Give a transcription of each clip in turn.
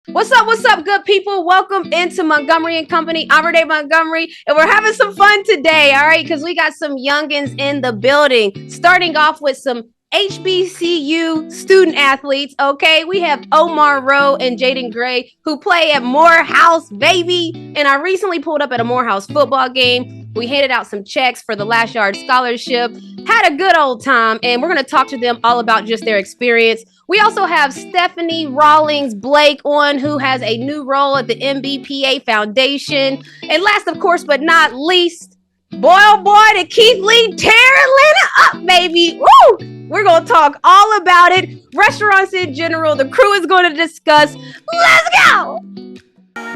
What's up, good people? Welcome into Montgomery and Company. I'm Renee Montgomery, and we're having some fun today, all right? Because we got some youngins in the building. Starting off with some HBCU student athletes, okay? We have Omar, Rowe, and Jaden Gray, who play at Morehouse, baby. And I recently pulled up at a Morehouse football game. We handed out some checks for the last yard scholarship, had a good old time, and we're going to talk to them all about just their experience. We also have Stephanie Rawlings-Blake on, who has a new role at the NBPA Foundation. And last, of course, but not least, boy, oh boy, the Keith Lee tear Atlanta up, baby. Woo! We're going to talk all about it. Restaurants in general, the crew is going to discuss. Let's go!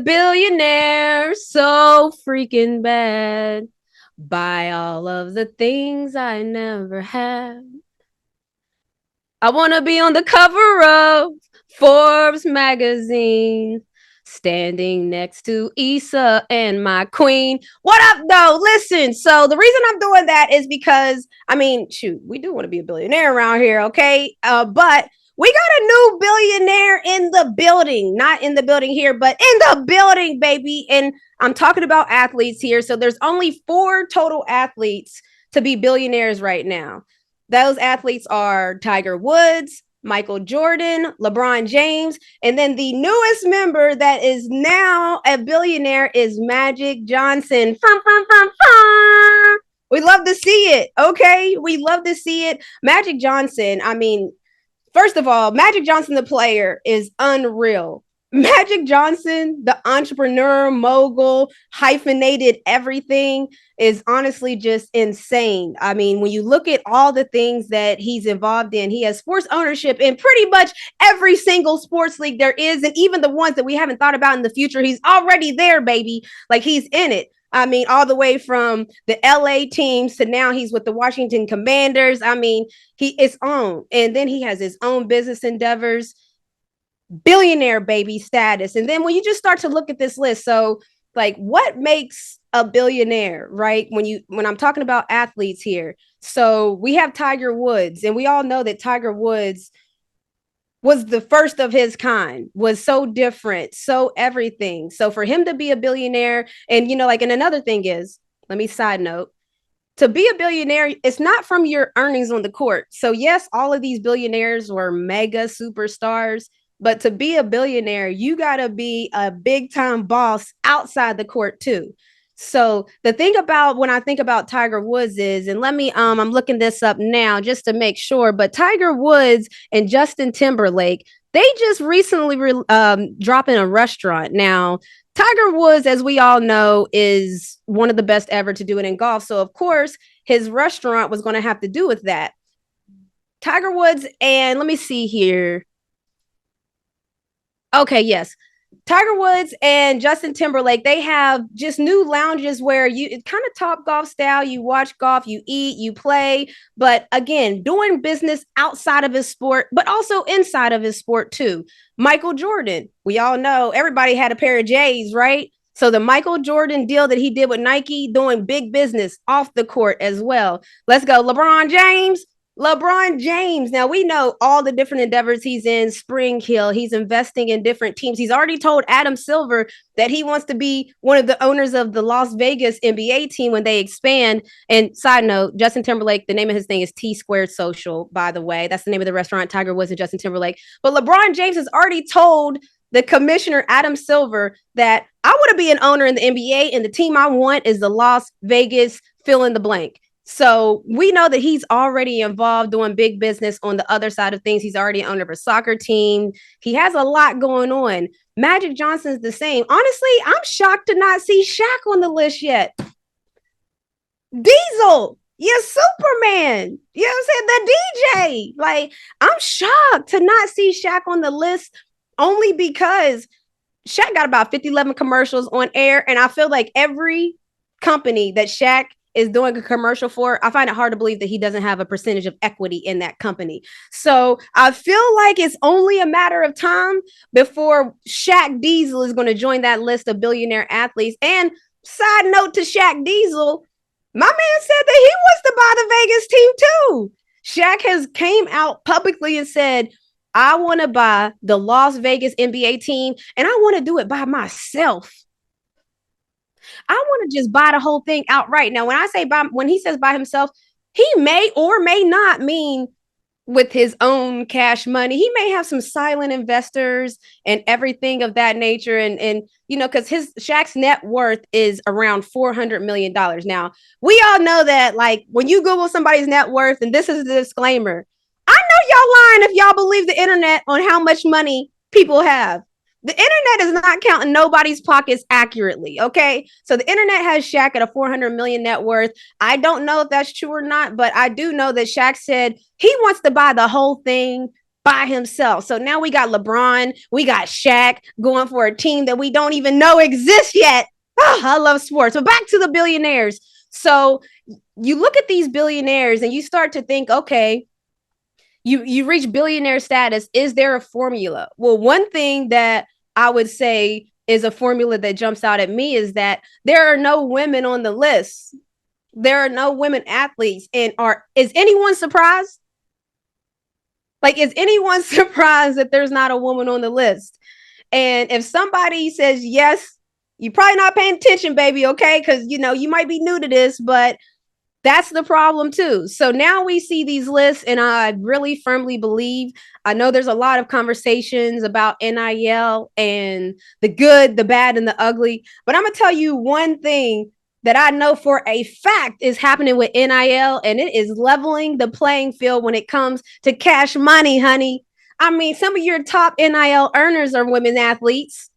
Billionaire, so freaking bad. Buy all of the things I never had. I want to be on the cover of Forbes magazine, standing next to Issa and my queen. What up, though? Listen, so the reason I'm doing that is because, shoot, we do want to be a billionaire around here, okay? But we got a new billionaire in the building, not in the building here, but in the building, baby. And I'm talking about athletes here. So there's only 4 total athletes to be billionaires right now. Those athletes are Tiger Woods, Michael Jordan, LeBron James, and then the newest member that is now a billionaire is Magic Johnson. We love to see it, okay? We love to see it. Magic Johnson, first of all, Magic Johnson, the player, is unreal. Magic Johnson, the entrepreneur, mogul, hyphenated everything, is honestly just insane. When you look at all the things that he's involved in, he has sports ownership in pretty much every single sports league there is, and even the ones that we haven't thought about in the future, he's already there, baby. Like, he's in it. All the way from the LA teams to now he's with the Washington Commanders. He is on. And then he has his own business endeavors. Billionaire, baby, status. And then when you just start to look at this list, so like, what makes a billionaire, right? When I'm talking about athletes here, so we have Tiger Woods, and we all know that Tiger Woods was the first of his kind, was so different, so everything. So for him to be a billionaire, and and another thing is, let me side note, to be a billionaire, it's not from your earnings on the court. So yes, all of these billionaires were mega superstars, but to be a billionaire, you got to be a big time boss outside the court too. So the thing about when I think about Tiger Woods is, and let me, I'm looking this up now just to make sure, but Tiger Woods and Justin Timberlake, they just recently dropping a restaurant. Now, Tiger Woods, as we all know, is one of the best ever to do it in golf. So of course, his restaurant was going to have to do with that. Tiger Woods, and let me see here. Okay, yes. Tiger Woods and Justin Timberlake, they have just new lounges where it's kind of Top Golf style. You watch golf, you eat, you play. But again, doing business outside of his sport, but also inside of his sport too. Michael Jordan, we all know everybody had a pair of J's, right? So the Michael Jordan deal that he did with Nike, doing big business off the court as well. Let's go. LeBron James. Now, we know all the different endeavors he's in. Spring Hill, he's investing in different teams. He's already told Adam Silver that he wants to be one of the owners of the Las Vegas NBA team when they expand. And side note, Justin Timberlake, the name of his thing is T Squared Social, by the way. That's the name of the restaurant. Tiger Woods and Justin Timberlake. But LeBron James has already told the commissioner, Adam Silver, that I want to be an owner in the NBA, and the team I want is the Las Vegas fill in the blank. So we know that he's already involved doing big business on the other side of things. He's already owner of a soccer team. He has a lot going on. Magic Johnson's the same. Honestly, I'm shocked to not see Shaq on the list yet. Diesel, you're Superman. You know what I'm saying? The DJ. Like, I'm shocked to not see Shaq on the list, only because Shaq got about 11 commercials on air. And I feel like every company that Shaq is doing a commercial for, I find it hard to believe that he doesn't have a percentage of equity in that company. So I feel like it's only a matter of time before Shaq Diesel is going to join that list of billionaire athletes. And side note to Shaq Diesel, my man said that he wants to buy the Vegas team too. Shaq has came out publicly and said, I want to buy the Las Vegas NBA team, and I want to do it by myself. I want to just buy the whole thing outright. Now, when I say when he says by himself, he may or may not mean with his own cash money. He may have some silent investors and everything of that nature. And because Shaq's net worth is around $400 million. Now, we all know that, like, when you Google somebody's net worth, and this is the disclaimer, I know y'all lying if y'all believe the internet on how much money people have. The internet is not counting nobody's pockets accurately, okay? So the internet has Shaq at a 400 million net worth. I don't know if that's true or not, but I do know that Shaq said he wants to buy the whole thing by himself. So now we got LeBron, we got Shaq going for a team that we don't even know exists yet. Oh, I love sports. But back to the billionaires. So you look at these billionaires and you start to think, okay, you reach billionaire status. Is there a formula? Well, one thing that I would say is a formula that jumps out at me is that there are no women on the list. There are no women athletes. And is anyone surprised? Like, is anyone surprised that there's not a woman on the list? And if somebody says yes, you're probably not paying attention, baby, okay? Because, you might be new to this, but that's the problem too. So now we see these lists, and I really firmly believe, I know there's a lot of conversations about NIL and the good, the bad, and the ugly, but I'm going to tell you one thing that I know for a fact is happening with NIL, and it is leveling the playing field when it comes to cash money, honey. I mean, some of your top NIL earners are women athletes.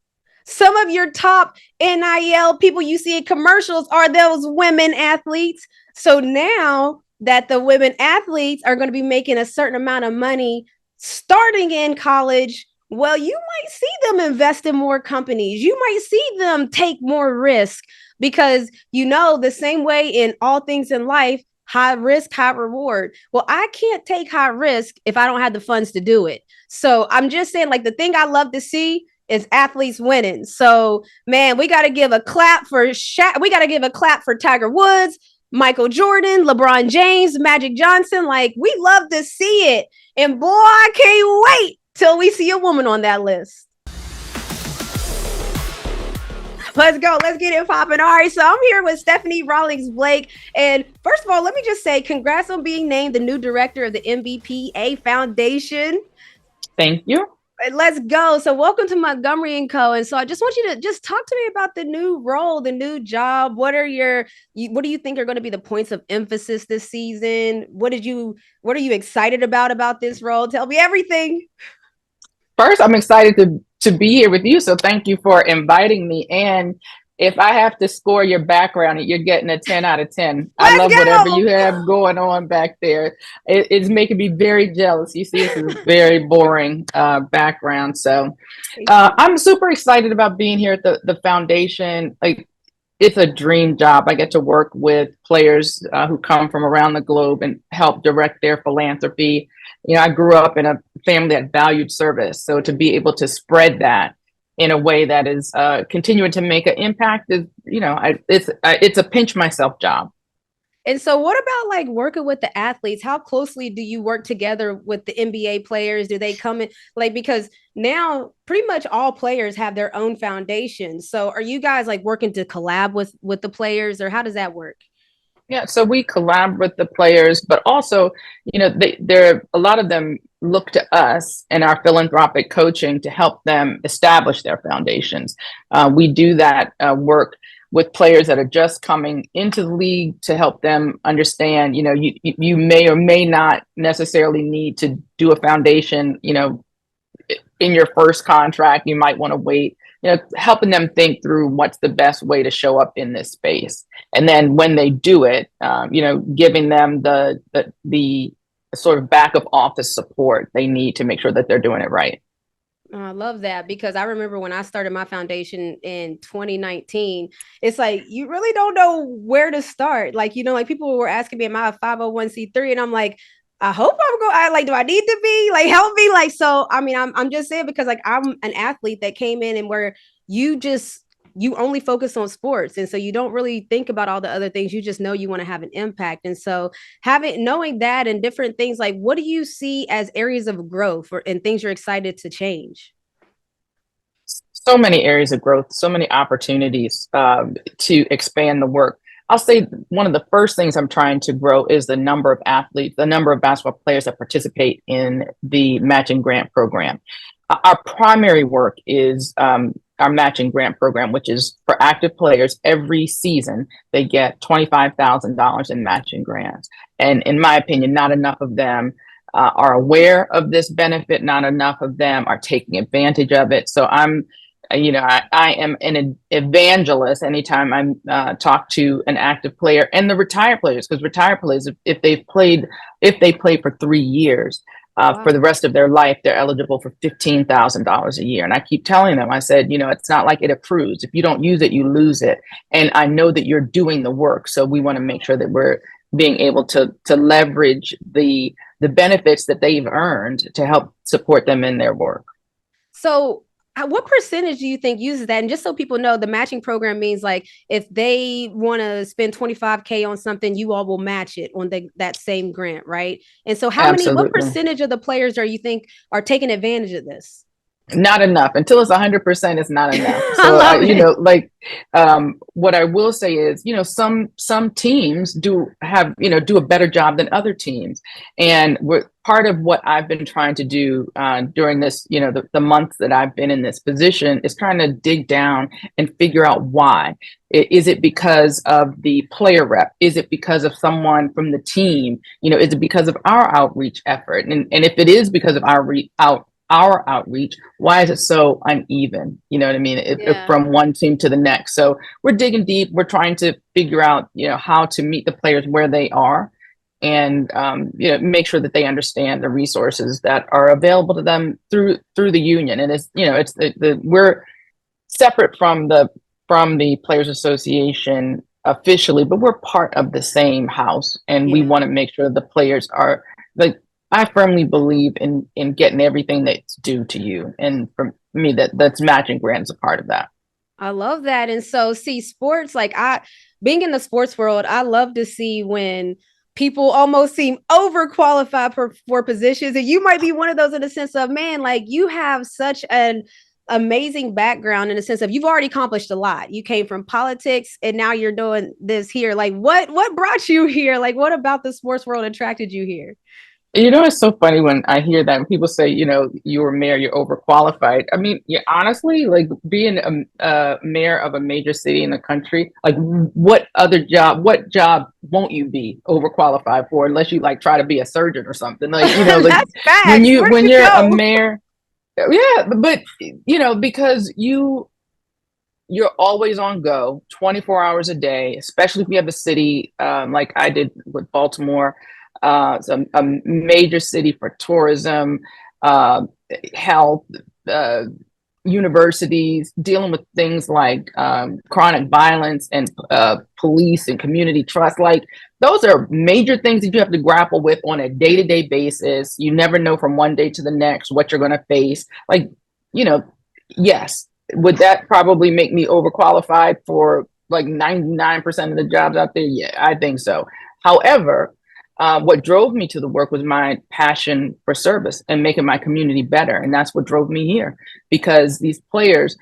Some of your top NIL people you see in commercials are those women athletes. So now that the women athletes are going to be making a certain amount of money starting in college, well, you might see them invest in more companies. You might see them take more risk because, the same way in all things in life, high risk, high reward. Well, I can't take high risk if I don't have the funds to do it. So I'm just saying, like, the thing I love to see is athletes winning. So, man, we got to give a clap for Shaq. We got to give a clap for Tiger Woods, Michael Jordan, LeBron James, Magic Johnson. Like, we love to see it. And boy, I can't wait till we see a woman on that list. Let's go. Let's get it popping. All right. So I'm here with Stephanie Rawlings-Blake. And first of all, let me just say congrats on being named the new director of the NBPA Foundation. Thank you. Let's go. So welcome to Montgomery Co. And so I just want you to just talk to me about the new role, the new job. What do you think are going to be the points of emphasis this season? What are you excited about this role? Tell me everything. First, I'm excited to be here with you. So thank you for inviting me. And if I have to score your background, you're getting a 10 out of 10. I love whatever you have going on back there. It's making me very jealous. You see, this is a very boring background. So I'm super excited about being here at the foundation. Like, it's a dream job. I get to work with players who come from around the globe and help direct their philanthropy. I grew up in a family that valued service. So to be able to spread that in a way that is continuing to make an impact is, it's a pinch myself job. And so what about like working with the athletes? How closely do you work together with the NBA players? Do they come in because now pretty much all players have their own foundation. So are you guys like working to collab with the players, or how does that work? Yeah, so we collab with the players, but also, a lot of them look to us and our philanthropic coaching to help them establish their foundations. We do that work with players that are just coming into the league to help them understand, you may or may not necessarily need to do a foundation, in your first contract. You might want to wait, helping them think through what's the best way to show up in this space. And then when they do it, giving them the sort of back of office support they need to make sure that they're doing it right. I love that, because I remember when I started my foundation in 2019, it's like, you really don't know where to start. Like, like people were asking me, am I a 501c3? And I'm like, I hope I'm going, do I need to be, help me? So, I mean, I'm just saying, because I'm an athlete that came in and where you just you only focus on sports. And so you don't really think about all the other things. You just know you want to have an impact. And so knowing that and different things, like what do you see as areas of growth and things you're excited to change? So many areas of growth, so many opportunities to expand the work. I'll say one of the first things I'm trying to grow is the number of athletes, the number of basketball players that participate in the matching grant program. Our primary work is our matching grant program, which is for active players. Every season, they get $25,000 in matching grants. And in my opinion, not enough of them are aware of this benefit. Not enough of them are taking advantage of it. So I am an evangelist anytime I talk to an active player and the retired players, because retired players, if they play for 3 years, wow, for the rest of their life, they're eligible for $15,000 a year. And I keep telling them, I said, it's not like it accrues. If you don't use it, you lose it. And I know that you're doing the work. So we want to make sure that we're being able to leverage the benefits that they've earned to help support them in their work. So what percentage do you think uses that? And just so people know, the matching program means like if they want to spend $25K on something, you all will match it on that same grant, right? And so what percentage of the players you think are taking advantage of this? Not enough. Until it's 100%, it's not enough. So what I will say is, some teams do a better job than other teams. And part of what I've been trying to do during this, the months that I've been in this position is trying to dig down and figure out why. Is it because of the player rep? Is it because of someone from the team? Is it because of our outreach effort? And if it is because of our outreach, why is it so uneven? You know what I mean? If from one team to the next. So we're digging deep. We're trying to figure out, how to meet the players where they are, and make sure that they understand the resources that are available to them through the union. And we're separate from the Players Association officially, but we're part of the same house, and we want to make sure the players are like. I firmly believe in getting everything that's due to you. And for me, that's matching grants a part of that. I love that. And so sports, being in the sports world, I love to see when people almost seem overqualified for positions. And you might be one of those in the sense of, man, like you have such an amazing background in the sense of you've already accomplished a lot. You came from politics and now you're doing this here. Like what brought you here? Like what about the sports world attracted you here? It's so funny when I hear that when people say, you were mayor, you're overqualified. I mean, honestly, like being a mayor of a major city in the country, like what job won't you be overqualified for unless you like try to be a surgeon or something? Like, like when you're a mayor, but because you're always on go 24 hours a day, especially if you have a city like I did with Baltimore. It's a major city for tourism, health, universities, dealing with things like chronic violence and police and community trust. Like those are major things that you have to grapple with on a day-to-day basis. You never know from one day to the next what you're going to face. Like, yes, would that probably make me overqualified for like 99% of the jobs out there? Yeah, I think so. However, what drove me to the work was my passion for service and making my community better. And that's what drove me here, because these players,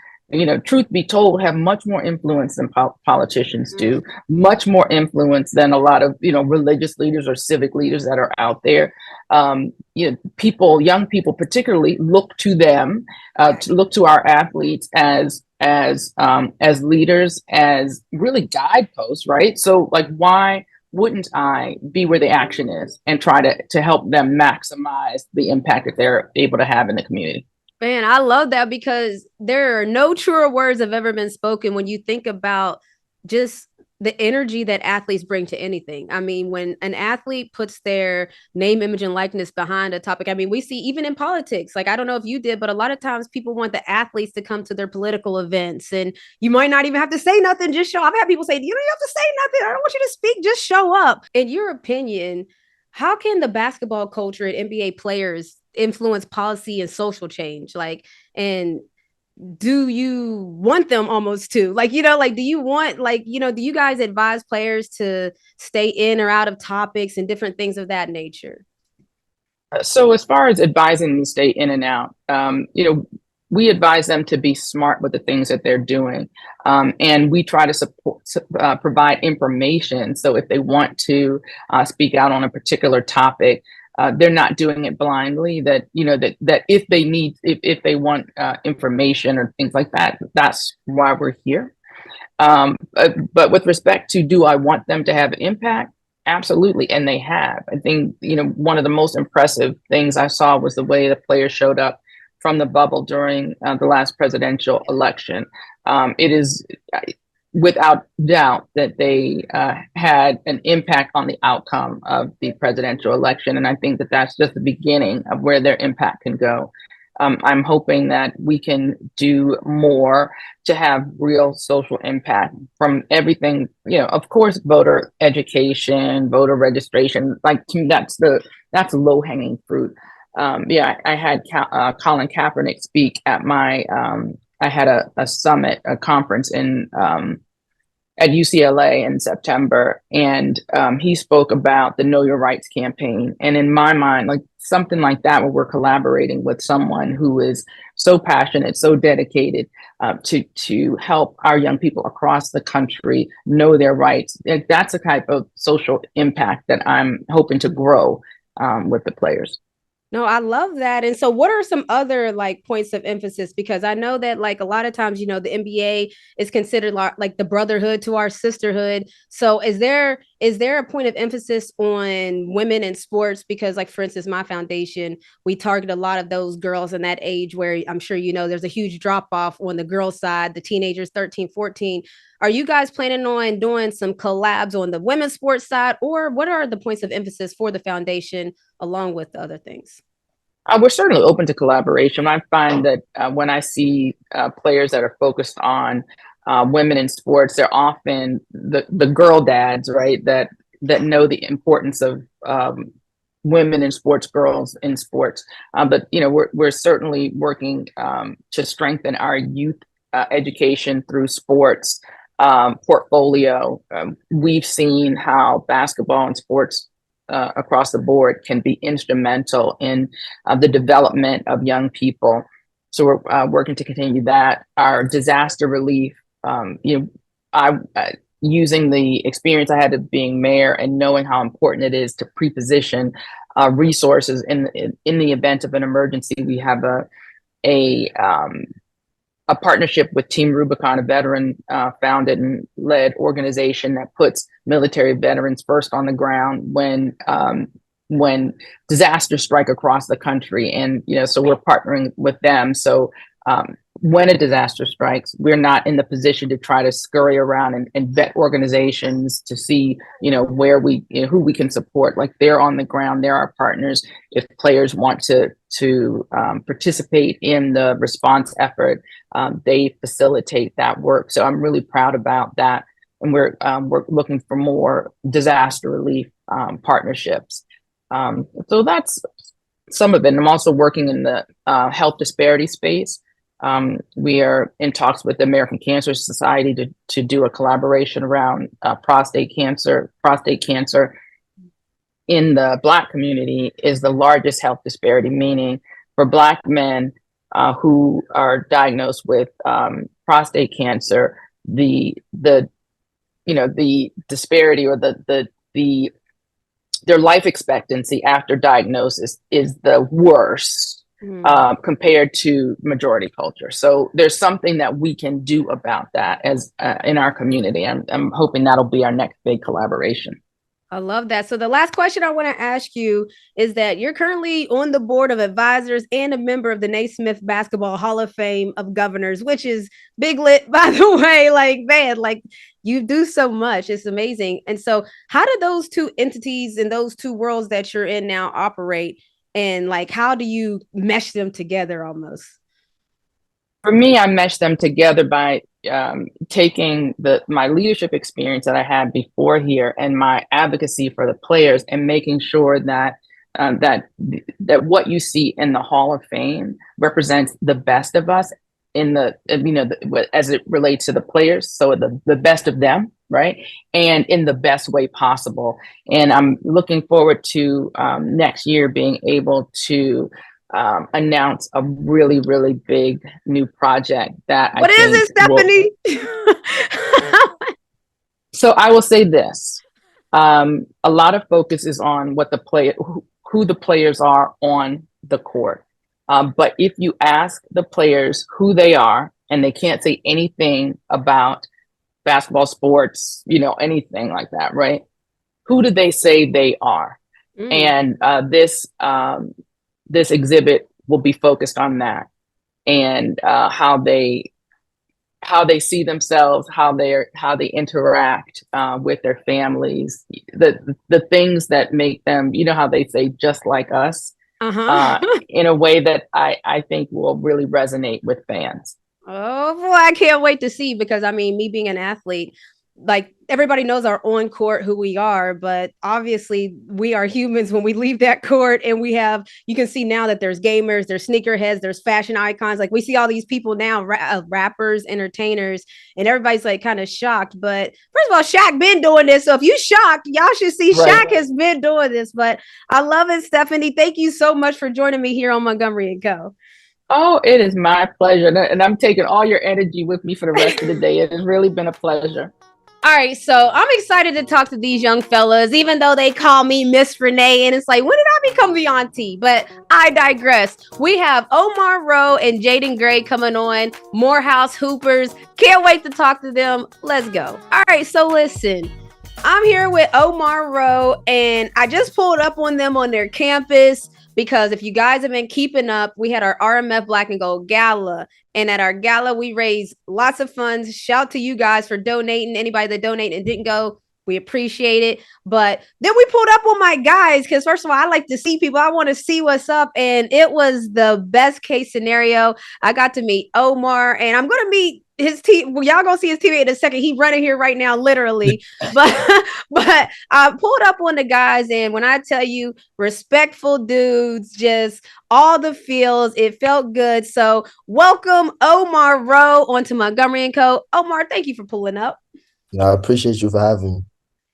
truth be told, have much more influence than politicians do, much more influence than a lot of, religious leaders or civic leaders that are out there. Young people particularly look to them, to look to our athletes as leaders, as really guideposts, right? So like, why wouldn't I be where the action is and try to help them maximize the impact that they're able to have in the community? Man, I love that, because there are no truer words have ever been spoken when you think about just the energy that athletes bring to anything. I mean, when an athlete puts their name, image, and likeness behind a topic, I mean, we see even in politics, like, I don't know if you did, but a lot of times people want the athletes to come to their political events, and you might not even have to say nothing, just show up. I've had people say, you don't have to say nothing. I don't want you to speak, just show up. In your opinion, how can the basketball culture and NBA players influence policy and social change? Like, and do you want them almost to? Like, like, do you want, like, do you guys advise players to stay in or out of topics and different things of that nature? So as far as advising them to stay in and out, we advise them to be smart with the things that they're doing. And we try to provide information. So if they want to speak out on a particular topic, they're not doing it blindly. That, that if they need, if they want information or things like that, that's why we're here. But with respect to, do I want them to have an impact? Absolutely. And they have. I think, one of the most impressive things I saw was the way the players showed up from the bubble during the last presidential election. It is without doubt that they had an impact on the outcome of the presidential election. And I think that that's just the beginning of where their impact can go. I'm hoping that we can do more to have real social impact from everything, of course, voter education, voter registration, like, to me, that's low hanging fruit. I had Colin Kaepernick speak at I had a summit, a conference at UCLA in September, and he spoke about the Know Your Rights campaign. And in my mind, like something like that, where we're collaborating with someone who is so passionate, so dedicated to help our young people across the country know their rights. That's a type of social impact that I'm hoping to grow with the players. No, I love that. And so what are some other like points of emphasis? Because I know that like a lot of times, the NBA is considered like the brotherhood to our sisterhood. So is there a point of emphasis on women in sports? Because like, for instance, my foundation, we target a lot of those girls in that age where I'm sure, there's a huge drop off on the girls side, the teenagers, 13, 14. Are you guys planning on doing some collabs on the women's sports side, or what are the points of emphasis for the foundation along with the other things? We're certainly open to collaboration. I find that when I see players that are focused on women in sports, they're often the girl dads, right? That know the importance of women in sports, girls in sports. But we're certainly working to strengthen our youth education through sports portfolio. We've seen how basketball and sports across the board can be instrumental in the development of young people. So we're working to continue that. Our disaster relief, I using the experience I had of being mayor and knowing how important it is to pre-position resources in the event of an emergency. We have a partnership with Team Rubicon, a veteran founded and led organization that puts military veterans first on the ground when disasters strike across the country. And so we're partnering with them. So when a disaster strikes, we're not in the position to try to scurry around and vet organizations to see where who we can support. Like, they're on the ground, they're our partners. If players want to participate in the response effort, they facilitate that work. So I'm really proud about that, and we're looking for more disaster relief partnerships. So that's some of it. And I'm also working in the health disparity space. We are in talks with the American Cancer Society to do a collaboration around prostate cancer. Prostate cancer in the Black community is the largest health disparity, meaning for Black men who are diagnosed with prostate cancer, the disparity, or their life expectancy after diagnosis is the worst compared to majority culture. So there's something that we can do about that as in our community. I'm hoping that'll be our next big collaboration. I love that. So the last question I want to ask you is that you're currently on the board of advisors and a member of the Naismith Basketball Hall of Fame of Governors, which is big lit, by the way. Like, man, like, you do so much. It's amazing. And so how do those two entities and those two worlds that you're in now operate? And like, how do you mesh them together almost? For me, I mesh them together by taking my leadership experience that I had before here and my advocacy for the players, and making sure that that what you see in the Hall of Fame represents the best of us, in the, as it relates to the players. So the best of them, right? And in the best way possible. And I'm looking forward to next year being able to announce a really, really big new project that What is it, Stephanie? So I will say this. A lot of focus is on what the player, who the players are on the court. But if you ask the players who they are, and they can't say anything about basketball, sports, anything like that, right? Who do they say they are? And this exhibit will be focused on that, and how they see themselves, how they interact with their families, the things that make them, how they say, just like us, in a way that I think will really resonate with fans. Oh boy, I can't wait to see, because I mean, me being an athlete, like everybody knows our on court who we are, but obviously we are humans when we leave that court. And you can see now that there's gamers, there's sneakerheads, there's fashion icons. Like we see all these people now, rappers, entertainers, and everybody's like kind of shocked. But first of all, Shaq been doing this. So if you shocked, y'all should see Shaq has been doing this. But I love it, Stephanie. Thank you so much for joining me here on Montgomery Co. Oh, it is my pleasure. And I'm taking all your energy with me for the rest of the day. It has really been a pleasure. All right, so I'm excited to talk to these young fellas, even though they call me Miss Renee, and it's like, when did I become the auntie? But I digress. We have Omar Rowe and Jaden Gray coming on, Morehouse Hoopers. Can't wait to talk to them. Let's go. All right, so listen, I'm here with Omar Rowe, and I just pulled up on them on their campus, because if you guys have been keeping up, we had our RMF Black and Gold Gala. And at our gala, we raised lots of funds. Shout to you guys for donating. Anybody that donated and didn't go, we appreciate it. But then we pulled up on my guys, because first of all, I like to see people. I want to see what's up. And it was the best case scenario. I got to meet Omar, and I'm going to meet his team. Well, y'all gonna see his teammate in a second. He running here right now, literally. but I pulled up on the guys, and when I tell you, respectful dudes, just all the feels, it felt good. So welcome Omar Rowe onto Montgomery Co. Omar, thank you for pulling up. I appreciate you for having me.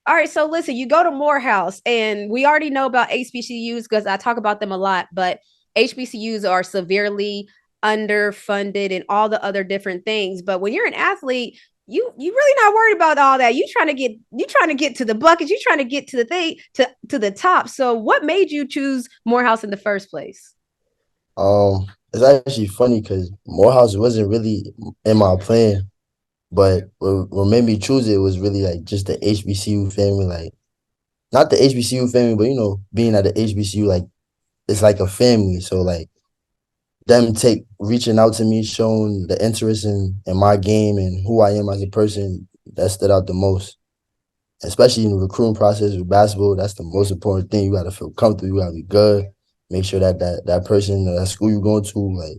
All right, so listen, you go to Morehouse, and we already know about HBCUs because I talk about them a lot, but HBCUs are severely underfunded and all the other different things. But when you're an athlete, you really not worried about all that. You trying to get to the buckets, you trying to get to the thing, to the top. So what made you choose Morehouse in the first place? It's actually funny because Morehouse wasn't really in my plan, but what made me choose it was really like just the HBCU family, like not the HBCU family, but being at the HBCU, like it's like a family. So like them reaching out to me, showing the interest in my game and who I am as a person, that stood out the most. Especially in the recruiting process with basketball, that's the most important thing. You got to feel comfortable. You got to be good. Make sure that person, that school you're going to, like,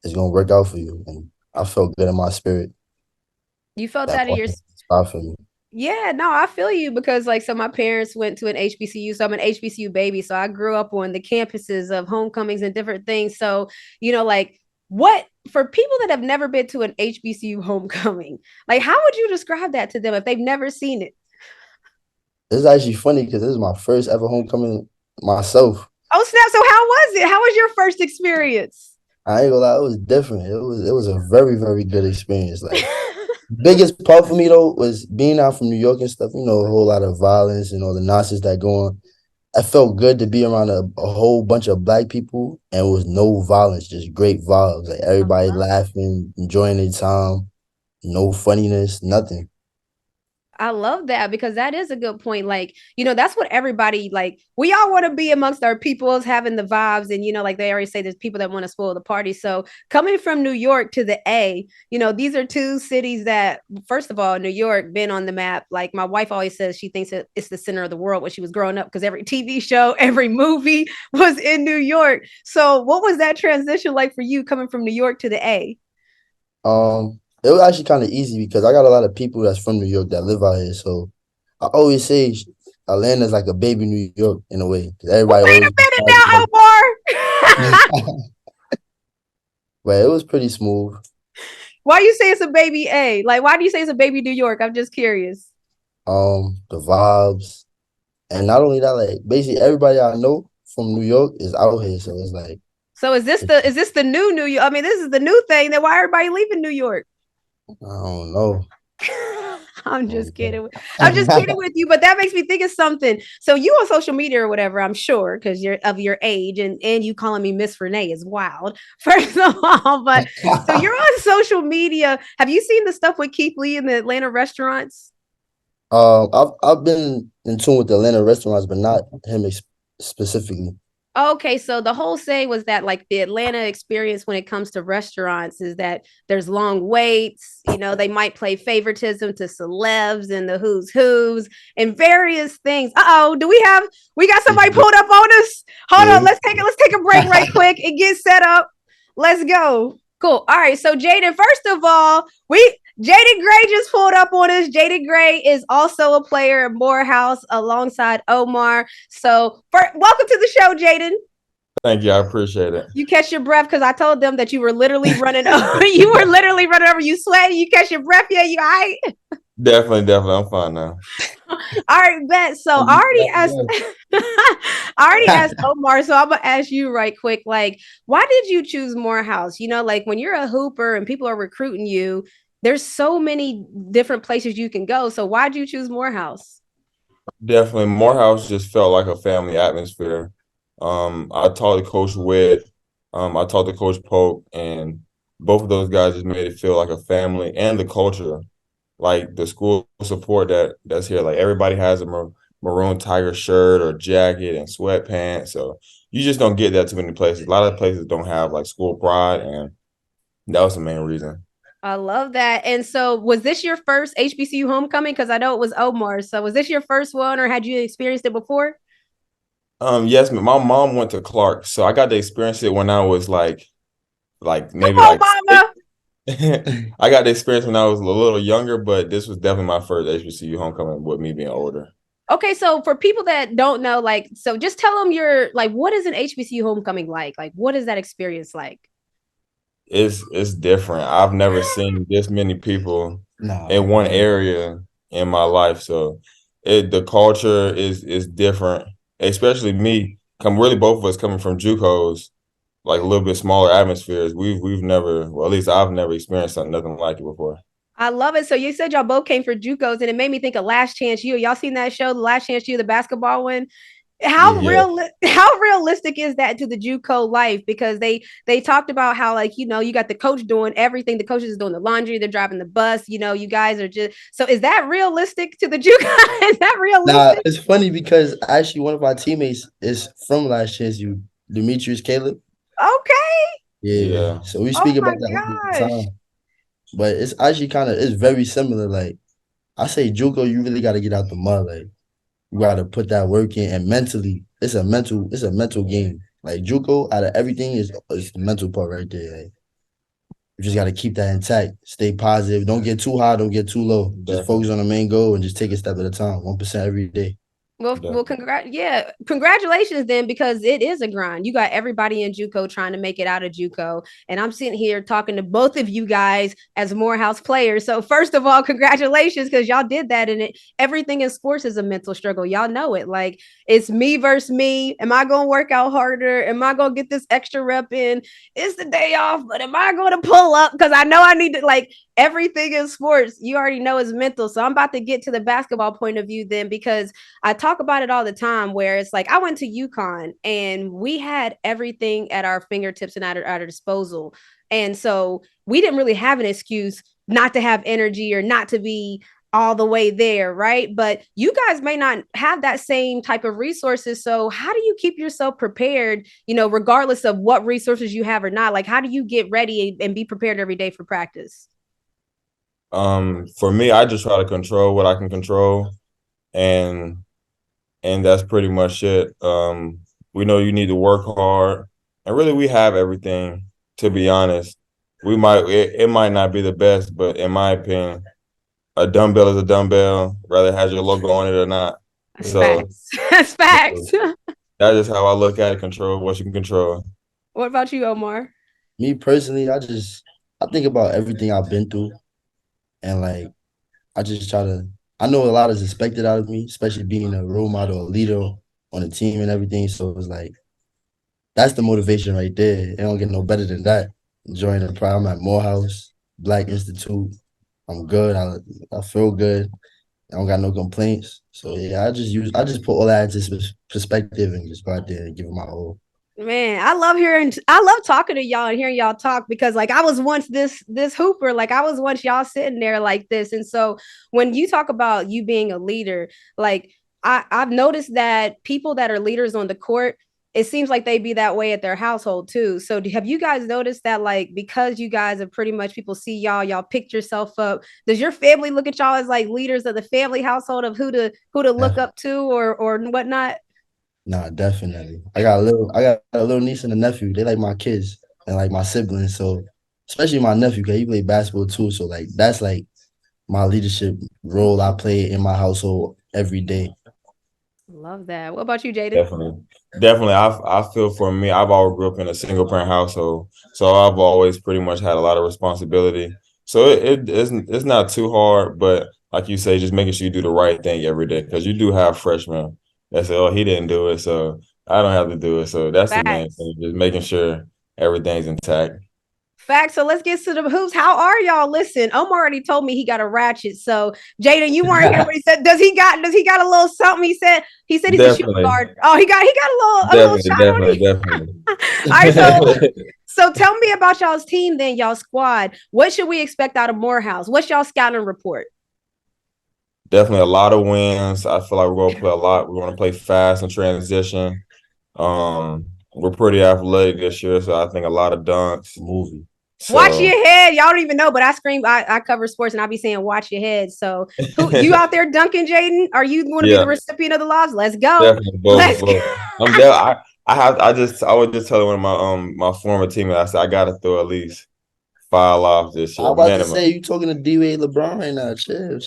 is going to work out for you. And I felt good in my spirit. You felt that in your spot for me. Yeah, no, I feel you, because so my parents went to an HBCU, so I'm an HBCU baby. So I grew up on the campuses of homecomings and different things. So, what, for people that have never been to an HBCU homecoming, like, how would you describe that to them if they've never seen it? It's actually funny because this is my first ever homecoming myself. Oh, snap. So how was it? How was your first experience? I ain't gonna lie, it was different. It was a very, very good experience. Like, biggest part for me though was being out from New York and stuff, a whole lot of violence and all the nonsense that go on. I felt good to be around a whole bunch of Black people, and it was no violence, just great vibes. Like everybody laughing, enjoying their time, no funniness, nothing. I love that, because that is a good point. That's what everybody, we all want to be amongst our peoples, having the vibes. And, they already say there's people that want to spoil the party. So coming from New York to the A, these are two cities that, first of all, New York been on the map. Like my wife always says, she thinks it's the center of the world when she was growing up, because every TV show, every movie was in New York. So what was that transition like for you coming from New York to the A? It was actually kind of easy because I got a lot of people that's from New York that live out here. So I always say Atlanta's like a baby New York in a way. Everybody Wait a minute now, Omar. But it was pretty smooth. Why you say it's a baby A? Like, why do you say it's a baby New York? I'm just curious. The vibes, and not only that, like basically everybody I know from New York is out here, so it's like. So is this the new New York? I mean, this is the new thing. Then why everybody leaving New York? I don't know. I'm just kidding. I'm just kidding with you, but that makes me think of something. So you on social media or whatever, I'm sure, because you're of your age, and you calling me Miss Renee is wild. First of all, but so you're on social media. Have you seen the stuff with Keith Lee in the Atlanta restaurants? I've been in tune with the Atlanta restaurants, but not him specifically. Okay, so the whole saying was that like the Atlanta experience when it comes to restaurants is that there's long waits, they might play favoritism to celebs and the who's and various things. Uh-oh, we got somebody pulled up on us? Hold on, let's take a break right quick and get set up. Let's go. Cool. All right, so Jaden, first of all, Jaden Gray just pulled up on us. Jaden Gray is also a player at Morehouse alongside Omar. So welcome to the show, Jaden. Thank you. I appreciate it. You catch your breath because I told them that you were literally running over. You were literally running over. You sweating. You catch your breath. Yeah, you all right? Definitely. I'm fine now. All right, bet. So I already asked Omar, so I'm gonna ask you right quick. Like, why did you choose Morehouse? Like when you're a hooper and people are recruiting you, there's so many different places you can go. So why'd you choose Morehouse? Definitely. Morehouse just felt like a family atmosphere. I talked to Coach Witt, I talked to Coach Polk, and both of those guys just made it feel like a family, and the culture, like the school support that's here. Like everybody has a Maroon Tiger shirt or jacket and sweatpants. So you just don't get that too many places. A lot of places don't have like school pride, and that was the main reason. I love that. And so was this your first HBCU homecoming? Because I know it was Omar. So was this your first one or had you experienced it before? Yes, my mom went to Clark, so I got to experience it when I was like maybe Come on, like mama. I got the experience when I was a little younger, but this was definitely my first HBCU homecoming with me being older. Okay, so for people that don't know, so just tell them what is an HBCU homecoming like? Like, what is that experience like? It's different. I've never seen this many people in one area in my life, so the culture is different. Especially me, really both of us coming from JUCOs, like a little bit smaller atmospheres. We've never, well, at least I've never experienced nothing like it before. I love it. So you said y'all both came for JUCOs, and it made me think of Last Chance U. Y'all seen that show, The Last Chance U, the basketball one? How realistic is that to the JUCO life? Because they talked about how you got the coach doing everything. The coaches is doing the laundry, they're driving the bus. You guys are just so. Is that realistic to the JUCO? Is that realistic? Nah, it's funny because actually one of our teammates is from Last Chance U, Demetrius Caleb. Okay. Yeah. So we speak about that all the time. But it's actually it's very similar. Like I say, JUCO, you really got to get out the mud. Like you got to put that work in, and mentally, it's a mental game. Like JUCO, out of everything, is the mental part right there. Like, you just got to keep that intact. Stay positive. Don't get too high. Don't get too low. Just focus on the main goal and just take it step at a time. 1% every day. Well, congratulations then, because it is a grind. You got everybody in JUCO trying to make it out of JUCO, and I'm sitting here talking to both of you guys as Morehouse players. So first of all, congratulations, because y'all did that, and everything in sports is a mental struggle. Y'all know it. Like it's me versus me. Am I going to work out harder? Am I going to get this extra rep in? It's the day off, but am I going to pull up? Because I know I need to everything in sports. You already know is mental. So I'm about to get to the basketball point of view then, because I talk about it all the time where it's like I went to UConn and we had everything at our fingertips and at our disposal. And so we didn't really have an excuse not to have energy or not to be all the way there, right? But you guys may not have that same type of resources. So how do you keep yourself prepared, regardless of what resources you have or not? Like, how do you get ready and be prepared every day for practice? For me, I just try to control what I can control, and that's pretty much it. We know you need to work hard, and really we have everything, to be honest. It might not be the best, but in my opinion, a dumbbell is a dumbbell, whether it has your logo on it or not. That's facts. That's just how I look at it. Control what you can control. What about you, Omar? Me personally, I just I think about everything I've been through, and like I just try to. I know a lot is expected out of me, especially being a role model, a leader on the team and everything. So it's like that's the motivation right there. It don't get no better than that. Enjoying the prime at Morehouse, Black Institute. I'm good. I feel good. I don't got no complaints. So yeah, I just put all that into perspective and just go out there and give it my all. Man, I love talking to y'all and hearing y'all talk because like I was once this hooper, like I was once y'all sitting there like this. And so when you talk about you being a leader, like I've noticed that people that are leaders on the court, it seems like they be that way at their household too. So have you guys noticed that like because you guys are pretty much people see y'all picked yourself up. Does your family look at y'all as like leaders of the family household of who to look up to or whatnot? Nah, definitely. I got a little niece and a nephew. They like my kids and like my siblings. So especially my nephew, cause he play basketball too. So like that's like my leadership role I play in my household every day. Love that. What about you, Jaden? Definitely. I feel for me, I've always grew up in a single parent household, so I've always pretty much had a lot of responsibility. So it's not too hard, but like you say, just making sure you do the right thing every day because you do have freshmen that say, "Oh, he didn't do it, so I don't have to do it." So that's the main Facts. thing, just making sure everything's intact. Facts. So let's get to the hoops. How are y'all? Listen, Omar already told me he got a ratchet. So Jaden, you weren't here, but he said, does he got a little something? He said he's a shooting Definitely, guard. Oh, he got a little definitely, shot on him. definitely. All right, so tell me about y'all's team then, y'all squad. What should we expect out of Morehouse? What's y'all scouting report? Definitely a lot of wins. I feel like we're going to play a lot. We're going to play fast and transition. We're pretty athletic this year, so I think a lot of dunks. Movie. Watch your head. Y'all don't even know, but I cover sports and I be saying watch your head. So who you out there dunking, Jaden? Are you going to be the recipient of the lobs? Let's go. Definitely both. I would just tell one of my former teammates, I said I gotta throw at least 5 lobs this year. I'm about minimum. to say you talking to D-Wade LeBron right now. Chill.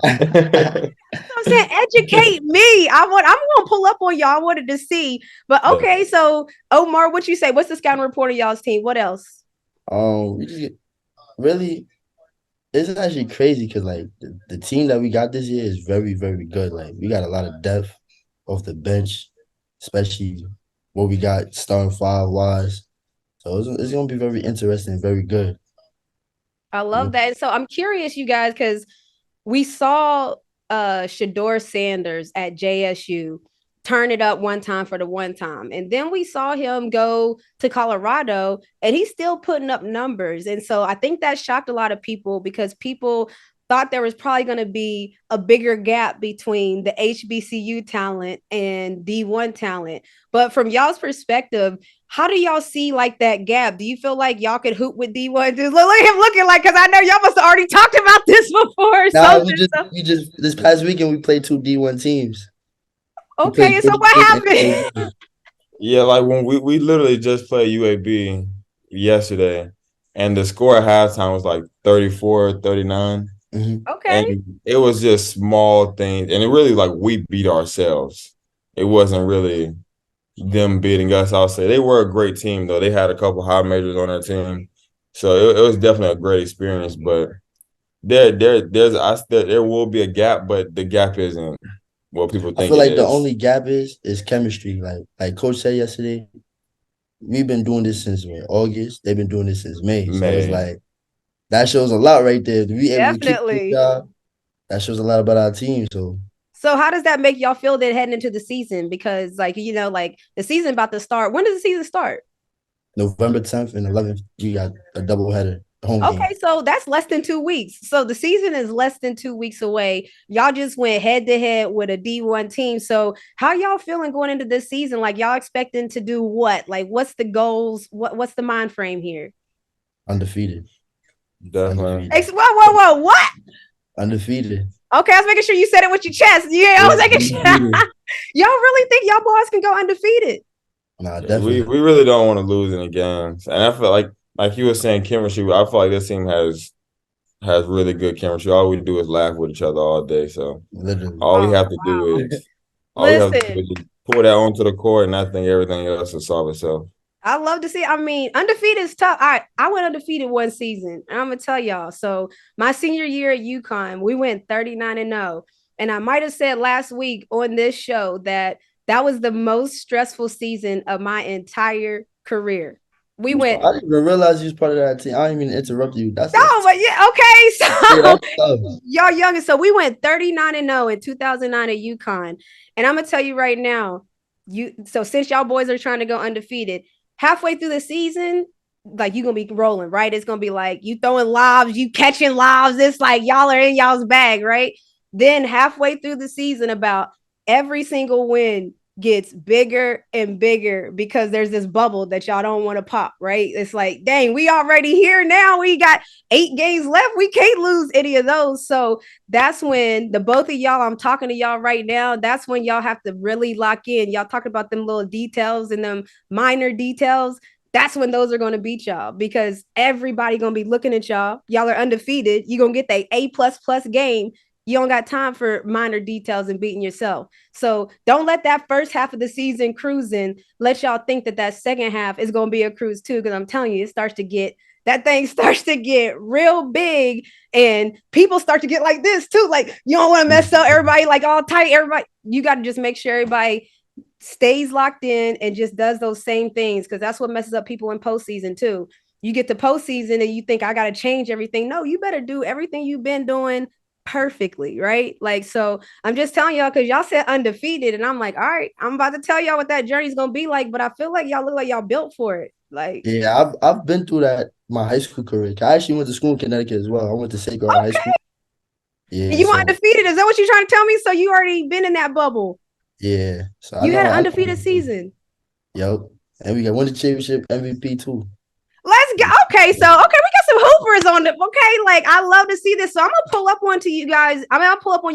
I'm saying educate me. I'm gonna pull up on y'all. I wanted to see. But okay, so Omar, what you say? What's the scouting report of y'all's team? What else? We just really it's actually crazy because like the team that we got this year is very, very good. Like we got a lot of depth off the bench, especially what we got starting 5 wise. So it's gonna be very interesting, very good. I love that. So I'm curious, you guys, because we saw Shador Sanders at JSU turn it up one time for the one time. And then we saw him go to Colorado and he's still putting up numbers. And so I think that shocked a lot of people because people thought there was probably going to be a bigger gap between the HBCU talent and D1 talent. But from y'all's perspective, how do y'all see like that gap? Do you feel like y'all could hoop with D1? Just look at him looking like, because I know y'all must have already talked about this before. Nah, we just this past weekend we played 2 D1 teams. Okay, so what happened? Yeah, like when we literally just played UAB yesterday, and the score at halftime was like 34-39. Mm-hmm. Okay. And it was just small things. And it really like we beat ourselves. It wasn't really them beating us. I'll say they were a great team though. They had a couple high majors on their team. So it was definitely a great experience. But there will be a gap, but the gap isn't what people think. I feel like the only gap is chemistry. Like Coach said yesterday, we've been doing this since August. They've been doing this since May. So it's like that shows a lot right there. Definitely. That shows a lot about our team. So how does that make y'all feel that heading into the season? Because like, you know, like the season about to start. When does the season start? November 10th and 11th, you got a doubleheader. Okay, so that's less than 2 weeks. So the season is less than 2 weeks away. Y'all just went head to head with a D1 team. So how y'all feeling going into this season? Like y'all expecting to do what? Like what's the goals? What's the mind frame here? Undefeated. Definitely. Whoa, what? Undefeated. Okay, I was making sure you said it with your chest. Yeah, I was making sure. Y'all really think y'all boys can go undefeated? Nah, definitely. We really don't want to lose any games. And I feel like you were saying chemistry, I feel like this team has really good chemistry. All we do is laugh with each other all day. So literally, all we have to do is pull that onto the court, and I think everything else will solve itself. I love to see. I mean, undefeated is tough. I went undefeated one season, and I'm gonna tell y'all. So my senior year at UConn, we went 39-0, and I might have said last week on this show that that was the most stressful season of my entire career. We went. I didn't even realize you was part of that team. I didn't even interrupt you. That's No, but yeah, okay. So tough. y'all young, so we went 39-0 in 2009 at UConn, and I'm gonna tell you right now, so since y'all boys are trying to go undefeated, halfway through the season, like you're gonna be rolling, right? It's gonna be like you throwing lobs, you catching lobs. It's like y'all are in y'all's bag, right? Then halfway through the season, about every single win gets bigger and bigger because there's this bubble that y'all don't want to pop, right? It's like, dang, we already here now. We got 8 games left. We can't lose any of those. So that's when the both of y'all, I'm talking to y'all right now. That's when y'all have to really lock in. Y'all talking about them little details and them minor details. That's when those are going to beat y'all because everybody going to be looking at y'all. Y'all are undefeated. You're going to get that A++ game. You don't got time for minor details and beating yourself. So don't let that first half of the season cruising let y'all think that that second half is going to be a cruise too. Because I'm telling you, that thing starts to get real big and people start to get like this too. Like you don't want to mess up everybody like all tight. Everybody, you got to just make sure everybody stays locked in and just does those same things because that's what messes up people in postseason too. You get to postseason and you think I got to change everything. No, you better do everything you've been doing perfectly, right? Like, so I'm just telling y'all because y'all said undefeated, and I'm like, all right, I'm about to tell y'all what that journey's gonna be like, but I feel like y'all look like y'all built for it. Like, yeah, I've been through that my high school career. I actually went to school in Connecticut as well. I went to Sacred High School. Yeah, you were undefeated. Is that what you're trying to tell me? So you already been in that bubble. Yeah. So you had an undefeated season. Yep. And we got won the championship MVP too. Let's go. Okay, so we got some hoopers on the like I love to see this. So I'm gonna pull up on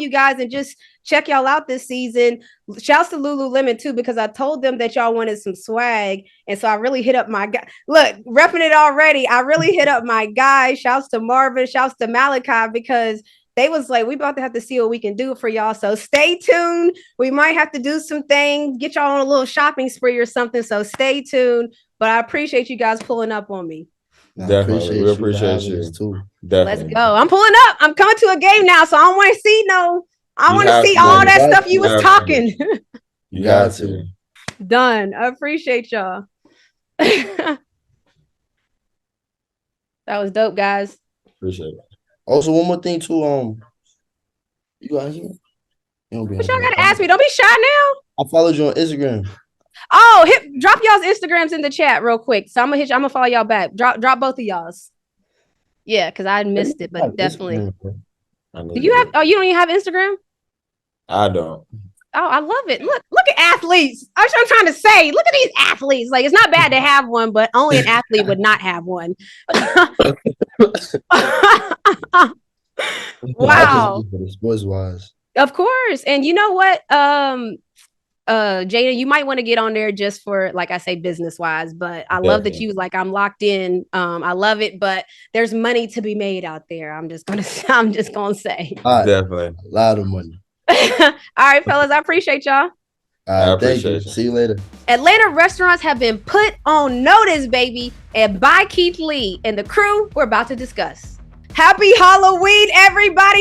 you guys and just check y'all out this season. Shouts to Lululemon too, because I told them that y'all wanted some swag. And so I really hit up my guy. Look, repping it already. I really hit up my guy. Shouts to Marvin, shouts to Malachi, because they was like, we about to have to see what we can do for y'all. So stay tuned. We might have to do some things, get y'all on a little shopping spree or something. So stay tuned. But I appreciate you guys pulling up on me. Definitely. We appreciate you too. Definitely. Let's go. I'm pulling up. I'm coming to a game now. So I don't want to see I want to see all that stuff you was talking. You got to. Done. I appreciate y'all. That was dope, guys. Appreciate it. Also, one more thing too. You got here? What y'all gotta ask me? Don't be shy now. I followed you on Instagram. Oh, drop y'all's Instagrams in the chat real quick. So I'm gonna follow y'all back. Drop both of y'all's. Yeah, because I missed it, but definitely. Do you have? Oh, you don't even have Instagram? I don't. Oh, I love it. Look at athletes. That's what I'm trying to say. Look at these athletes. Like, it's not bad to have one, but only an athlete would not have one. Wow. Sports wise. Of course. And you know what? Jaden, you might want to get on there just for, like I say, business wise, but I love that you like, I'm locked in. I love it, but there's money to be made out there. I'm just gonna say. Definitely a lot of money. All right, fellas, I appreciate y'all. I appreciate you. See you later. Atlanta restaurants have been put on notice, baby, and by Keith Lee and the crew we're about to discuss. Happy Halloween, everybody.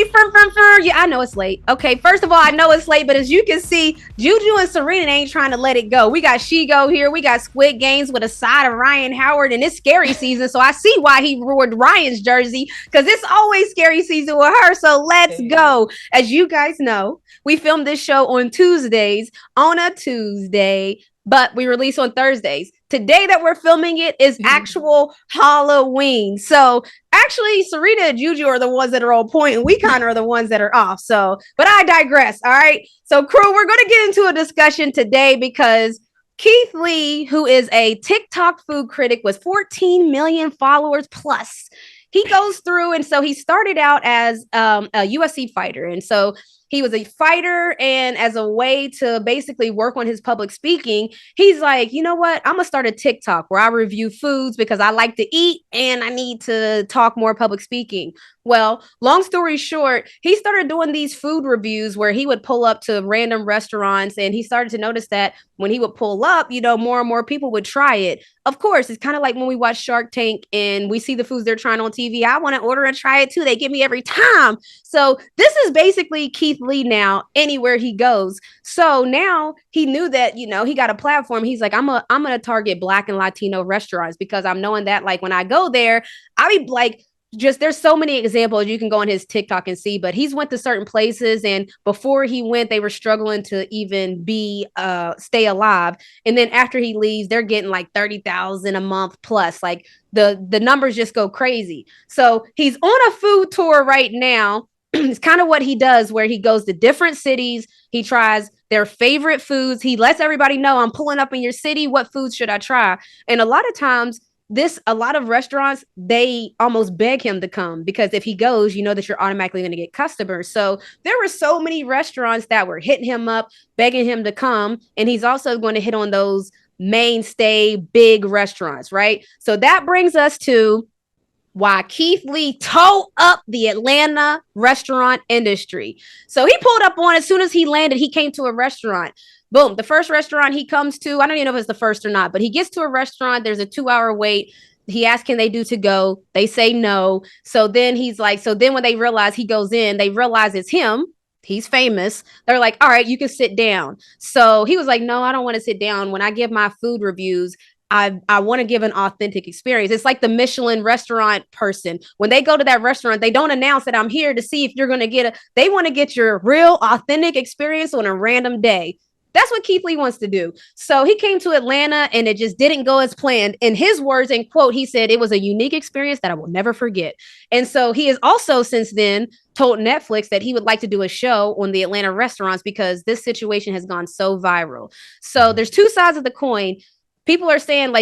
Yeah, I know it's late. Okay, first of all, I know it's late, but as you can see, Juju and Serena ain't trying to let it go. We got Shigo here. We got Squid Games with a side of Ryan Howard, and it's scary season, so I see why he wore Ryan's jersey, because it's always scary season with her, so let's go. As you guys know, we filmed this show on Tuesdays, on a Tuesday, but we release on Thursdays. Today that we're filming it is actual Halloween. So actually, Serena and Juju are the ones that are on point, and we kind of are the ones that are off. So, but I digress. All right. So, crew, we're going to get into a discussion today because Keith Lee, who is a TikTok food critic with 14 million followers plus, he goes through, and so he started out as a UFC fighter, and so he was a fighter, and as a way to basically work on his public speaking, he's like, you know what, I'm gonna start a TikTok where I review foods because I like to eat and I need to talk more public speaking. Well, long story short, he started doing these food reviews where he would pull up to random restaurants, and he started to notice that when he would pull up, more and more people would try it. Of course, it's kind of like when we watch Shark Tank and we see the foods they're trying on TV. I want to order and try it too. They get me every time. So this is basically Keith Lee now anywhere he goes. So now he knew that, he got a platform. He's like, I'm going to target Black and Latino restaurants because I'm knowing that like when I go there, I be like, there's so many examples you can go on his TikTok and see, but he's went to certain places, and before he went, they were struggling to even stay alive. And then after he leaves, they're getting like 30,000 a month plus. Like the numbers just go crazy. So he's on a food tour right now. It's kind of what he does, where he goes to different cities. He tries their favorite foods. He lets everybody know, I'm pulling up in your city. What foods should I try? And a lot of times, a lot of restaurants, they almost beg him to come because if he goes, you know that you're automatically going to get customers. So there were so many restaurants that were hitting him up, begging him to come. And he's also going to hit on those mainstay big restaurants, right? So that brings us to why Keith Lee tore up the Atlanta restaurant industry. So he pulled up on, as soon as he landed, he came to a restaurant. Boom, the first restaurant he comes to, I don't even know if it's the first or not, but he gets to a restaurant. There's a 2-hour wait. He asks, can they do to go? They say no. So then he's like, when they realize he goes in, they realize it's him. He's famous. They're like, all right, you can sit down. So he was like, no, I don't want to sit down. When I give my food reviews, I want to give an authentic experience. It's like the Michelin restaurant person. When they go to that restaurant, they don't announce that I'm here to see if you're going to they want to get your real authentic experience on a random day. That's what Keith Lee wants to do. So he came to Atlanta and it just didn't go as planned. In his words and quote, he said, it was a unique experience that I will never forget. And so he has also since then told Netflix that he would like to do a show on the Atlanta restaurants because this situation has gone so viral. So there's two sides of the coin. People are saying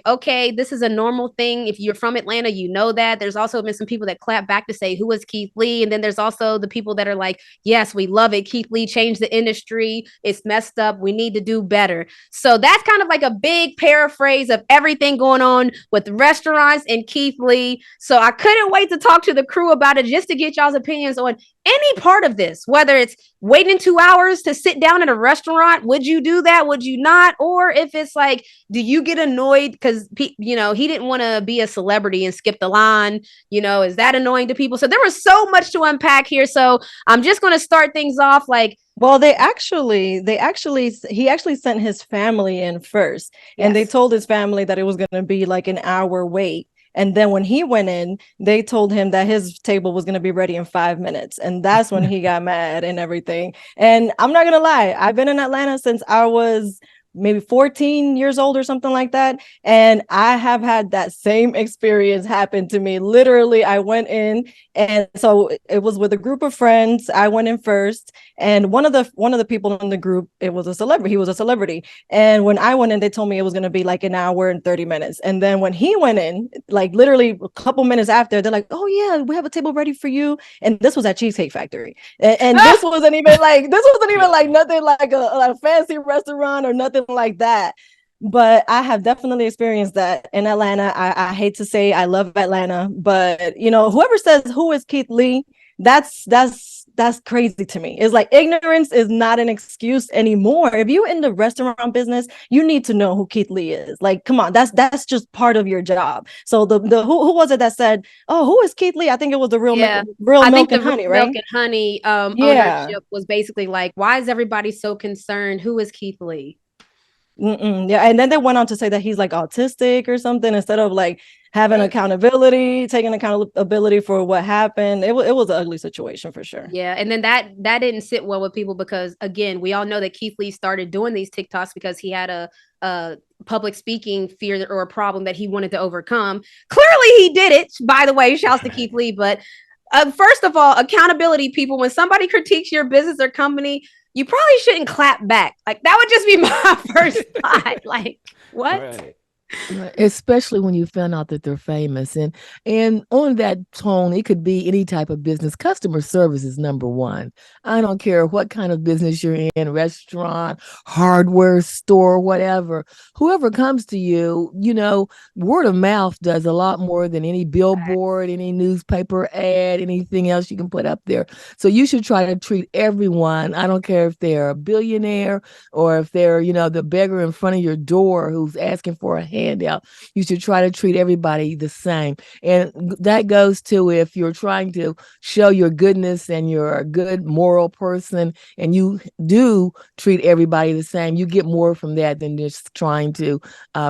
okay, this is a normal thing. If you're from Atlanta, you know that. There's also been some people that clap back to say, who is Keith Lee? And then there's also the people that are like, yes, we love it. Keith Lee changed the industry. It's messed up. We need to do better. So that's kind of like a big paraphrase of everything going on with restaurants and Keith Lee. So I couldn't wait to talk to the crew about it just to get y'all's opinions on any part of this, whether it's waiting 2 hours to sit down at a restaurant. Would you do that? Would you not? Or if it's like, do you get annoyed because, he didn't want to be a celebrity and skip the line? Is that annoying to people? So there was so much to unpack here. So I'm just going to start things off like, well, he actually sent his family in first, and they told his family that it was going to be like an hour wait. And then when he went in, they told him that his table was going to be ready in 5 minutes. And that's when he got mad and everything. And I'm not going to lie, I've been in Atlanta since I was maybe 14 years old or something like that. And I have had that same experience happen to me. Literally, I went in, and so it was with a group of friends. I went in first, and one of the people in the group, it was a celebrity. He was a celebrity. And when I went in, they told me it was going to be like an hour and 30 minutes. And then when he went in, like literally a couple minutes after, they're like, oh yeah, we have a table ready for you. And this was at Cheesecake Factory. And this wasn't even like nothing like a fancy restaurant or nothing like that. But I have definitely experienced that in Atlanta. I hate to say I love Atlanta, but whoever says who is Keith Lee, that's crazy to me. It's like ignorance is not an excuse anymore. If you're in the restaurant business, you need to know who Keith Lee is. Like, come on, that's just part of your job. So the who was it that said, oh, who is Keith Lee? I think it was the Real Milk and Honey, right? Milk and Honey ownership was basically like, why is everybody so concerned? Who is Keith Lee? Yeah, and then they went on to say that he's like autistic or something, instead of like having accountability, taking accountability for what happened. It was an ugly situation for sure. Yeah, and then that didn't sit well with people because, again, we all know that Keith Lee started doing these TikToks because he had a public speaking fear or a problem that he wanted to overcome. Clearly, he did it. By the way, shouts to Keith Lee. But first of all, accountability, people. When somebody critiques your business or company, you probably shouldn't clap back. Like, that would just be my first thought. Like, what? Right. Especially when you found out that they're famous. And on that tone, it could be any type of business. Customer service is number one. I don't care what kind of business you're in, restaurant, hardware store, whatever. Whoever comes to you, word of mouth does a lot more than any billboard, any newspaper ad, anything else you can put up there. So you should try to treat everyone. I don't care if they're a billionaire or if they're, the beggar in front of your door who's asking for a handout. You should try to treat everybody the same. And that goes to if you're trying to show your goodness and you're a good moral person and you do treat everybody the same, you get more from that than just trying to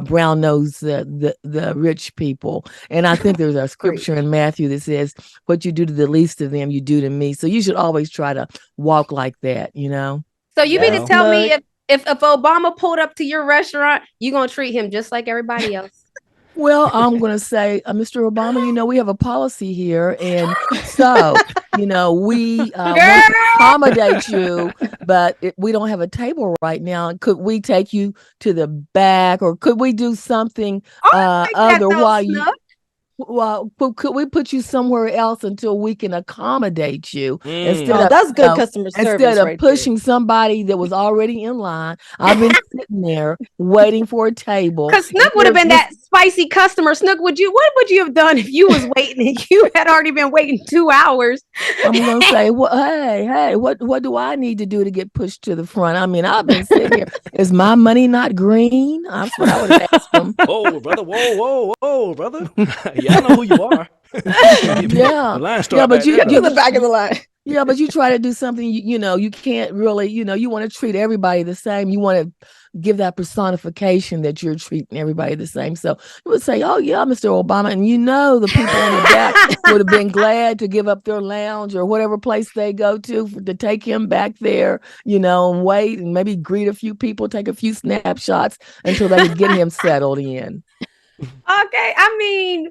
brown nose the rich people. And I think there's a scripture in Matthew that says, what you do to the least of them, you do to me. So you should always try to walk like that, So you mean to tell me if Obama pulled up to your restaurant, you're going to treat him just like everybody else? Well, I'm going to say, Mr. Obama, we have a policy here. And so, we want to accommodate you, but we don't have a table right now. Could we take you to the back or could we do something other while you... Well, could we put you somewhere else until we can accommodate you? That's good customer service. Instead of pushing somebody that was already in line, I've been sitting there waiting for a table. Because Snook would have been that spicy customer. Snook, what would you have done if you was waiting and you had already been waiting 2 hours? I'm gonna say, hey, what do I need to do to get pushed to the front? I mean, I've been sitting here. Is my money not green? That's what I would ask them. Oh, brother, whoa, brother. Yeah, I know who you are. But you're the back of the line. Yeah, but you try to do something, you can't really, you want to treat everybody the same. You want to give that personification that you're treating everybody the same. So you would say, oh, yeah, Mr. Obama. And the people in the back would have been glad to give up their lounge or whatever place they go to take him back there, and wait and maybe greet a few people, take a few snapshots until they could get him settled in. Okay. I mean,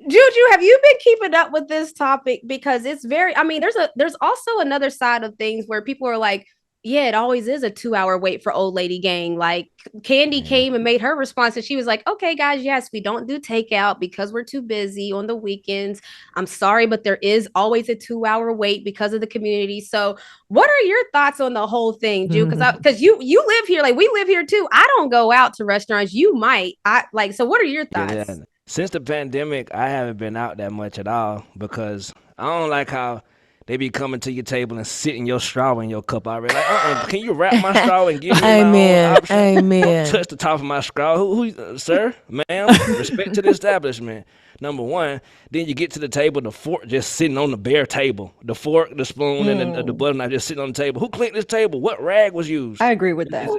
Juju, have you been keeping up with this topic? Because it's there's also another side of things where people are like, yeah, it always is a 2-hour wait for old lady gang. Like Candy came and made her response and she was like, okay, guys, yes, we don't do takeout because we're too busy on the weekends. I'm sorry, but there is always a 2-hour wait because of the community. So what are your thoughts on the whole thing, Ju? Because you live here, like we live here too. I don't go out to restaurants. You might. So what are your thoughts? Yeah. Since the pandemic, I haven't been out that much at all because I don't like how they be coming to your table and sitting your straw in your cup already. Like, can you wrap my straw and give me my own option? Amen. Don't touch the top of my straw. Who sir, ma'am, respect to the establishment. Number one. Then you get to the table, the fork just sitting on the bare table. The fork, the spoon, and the butter knife just sitting on the table. Who cleaned this table? What rag was used? I agree with that.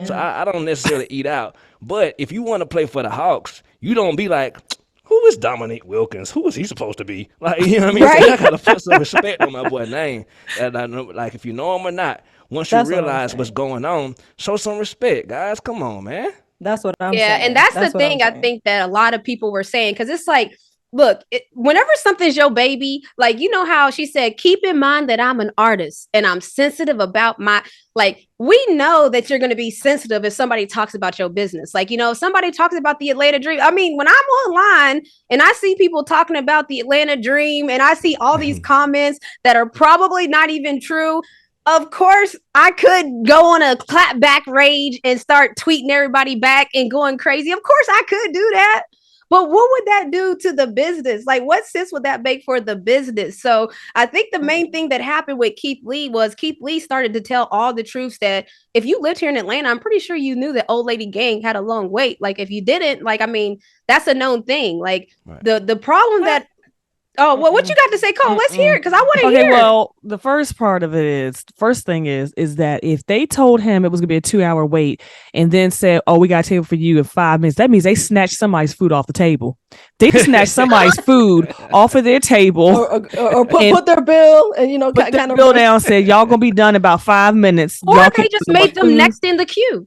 So I don't necessarily eat out. But if you want to play for the Hawks, you don't be like, who is Dominique Wilkins? Who is he supposed to be? Like, you know what I mean? Right? So I gotta put some respect on my boy's name. And I know, like, if you know him or not, once you realize what's going on, show some respect, guys. Come on, man. That's what I'm saying. Yeah, and that's the thing I think that a lot of people were saying, because it's like, look, whenever something's your baby, like, you know how she said, keep in mind that I'm an artist and I'm sensitive about we know that you're going to be sensitive if somebody talks about your business. Like, if somebody talks about the Atlanta Dream. I mean, when I'm online and I see people talking about the Atlanta Dream and I see all these comments that are probably not even true, of course, I could go on a clapback rage and start tweeting everybody back and going crazy. Of course, I could do that. But what would that do to the business? Like, what sense would that make for the business? So I think the main thing that happened with Keith Lee was Keith Lee started to tell all the truths that if you lived here in Atlanta, I'm pretty sure you knew that Old Lady Gang had a long wait. Like, if you didn't, that's a known thing. Like, right. the problem that... Oh, well, what you got to say, Cole? Let's hear it, because I want to hear it. Well, the first thing is that if they told him it was going to be a 2-hour wait and then said, oh, we got a table for you in 5 minutes, that means they snatched somebody's food off the table. They snatched somebody's food off of their table. Or put their bill and, put their bill down and said, y'all going to be done in about 5 minutes. Or they just made them next in the queue.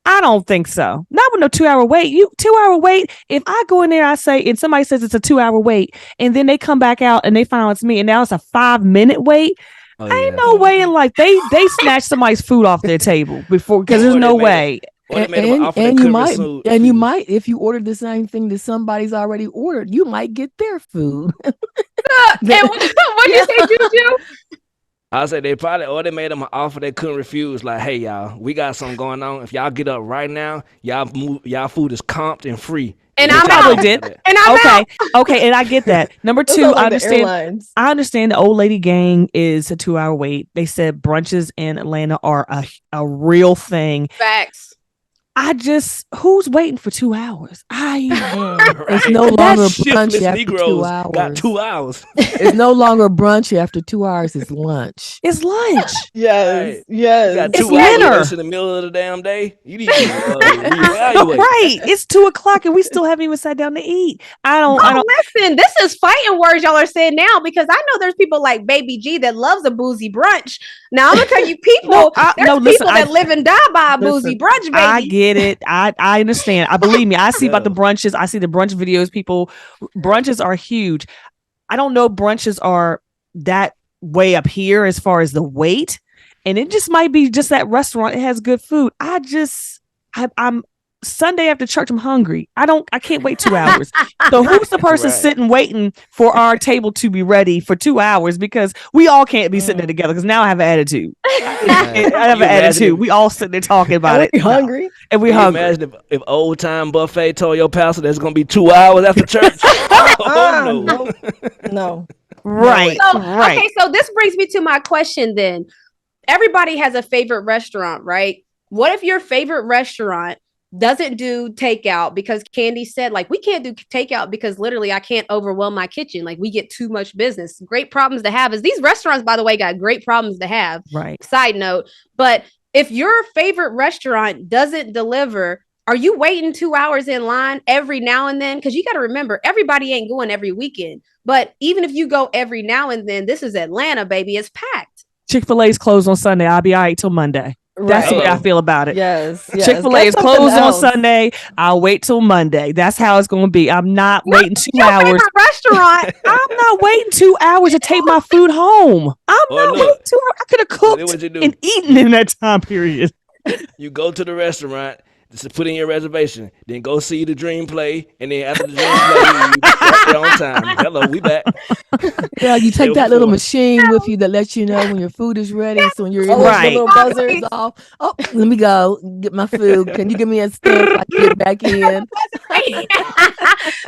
I don't think so. Not with no 2-hour wait. 2-hour wait. If I go in there, I say, and somebody says it's a 2-hour wait, and then they come back out and they find out it's me, and now it's a 5-minute wait. Ain't no way in life they snatched somebody's food off their table before, because there's no way. Or they made them an offer they couldn't refuse. You might, if you ordered the same thing that somebody's already ordered, you might get their food. And what you say, Juju? I said they made them an offer they couldn't refuse. Like, hey y'all, we got something going on. If y'all get up right now, y'all food is comped and free. And I'm out. Did. And I'm out. Okay, and I get that. Number two, I understand the old lady gang is a 2-hour wait. They said brunches in Atlanta are a real thing. Facts. Who's waiting for 2 hours? It's no longer brunch after 2 hours. Got 2 hours. It's no longer brunch after 2 hours. It's lunch. It's lunch. Yes. You got 2 hours in the middle of the damn day. You need to reevaluate. Right. It's 2:00 and we still haven't even sat down to eat. I don't. Listen, this is fighting words y'all are saying now, because I know there's people like Baby G that loves a boozy brunch. Now I'm gonna tell you, people, that live and die by a boozy brunch, baby. I get it. I understand. Believe me, I see about the brunches. I see the brunch videos. Brunches are huge. I don't know brunches are that way up here as far as the wait. And it just might be just that restaurant. It has good food. I'm Sunday after church, I'm hungry. I can't wait 2 hours. So who's the person sitting waiting for our table to be ready for 2 hours? Because we all can't be sitting there together, because now I have an attitude. I have an attitude. We all sitting there talking about it. Hungry. And we hungry. Imagine if old time buffet told your pastor that's going to be 2 hours after church. No. Right. Right. Okay, so this brings me to my question then. Everybody has a favorite restaurant, right? What if your favorite restaurant doesn't do takeout? Because Candy said, like, we can't do takeout because literally I can't overwhelm my kitchen. Like, we get too much business. Great problems to have. Is these restaurants, by the way, got great problems to have. Right. Side note. But if your favorite restaurant doesn't deliver, are you waiting 2 hours in line every now and then? Because you got to remember, everybody ain't going every weekend. But even if you go every now and then, this is Atlanta, baby. It's packed. Chick-fil-A's closed on Sunday. I'll be all right till Monday. That's the way I feel about it. Yes. Chick-fil-A is closed on Sunday. I'll wait till Monday. That's how it's going to be. I'm not waiting 2 hours. Restaurant. I'm not waiting 2 hours to take my food home. I'm not waiting 2 hours. I could have cooked and eaten in that time period. You go to the restaurant, just put in your reservation, then go see the Dream play, and then after the Dream play, you right there on time. Hello, we back. Yeah, you take that little machine with you that lets you know when your food is ready. So when you're little buzzers off, let me go get my food. Can you give me a stamp? I can get back in.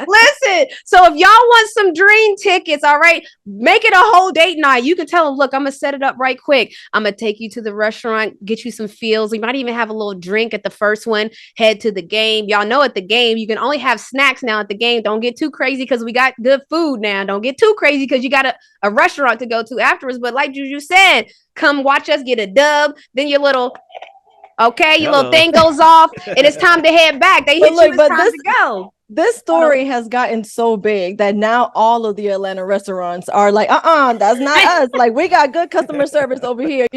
Listen, so if y'all want some Dream tickets, all right, make it a whole date night. You can tell them, look, I'm gonna set it up right quick. I'm gonna take you to the restaurant, get you some feels. We might even have a little drink at the first one. Head to the game. Y'all know at the game, you can only have snacks now at the game. Don't get too crazy because we got good food now. Don't get too crazy because you got a restaurant to go to afterwards. But like Juju said, come watch us get a dub. Then your little thing goes off and it's time to head back. They hit you, it's time to go. This story has gotten so big that now all of the Atlanta restaurants are like, that's not us. Like, we got good customer service over here,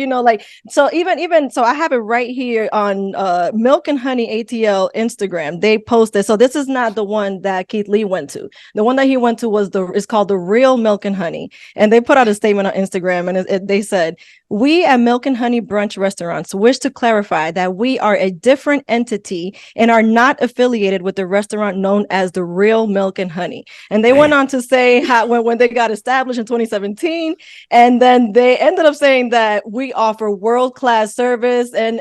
so even so I have it right here on Milk and Honey ATL Instagram. They posted, so this is not the one that Keith Lee went to. The one that he went to is called The Real Milk and Honey. And they put out a statement on Instagram, and they said, we at Milk and Honey Brunch Restaurants wish to clarify that we are a different entity and are not affiliated with the restaurant known as The Real Milk and Honey. And they went on to say how when they got established in 2017, and then they ended up saying that we offer world-class service, and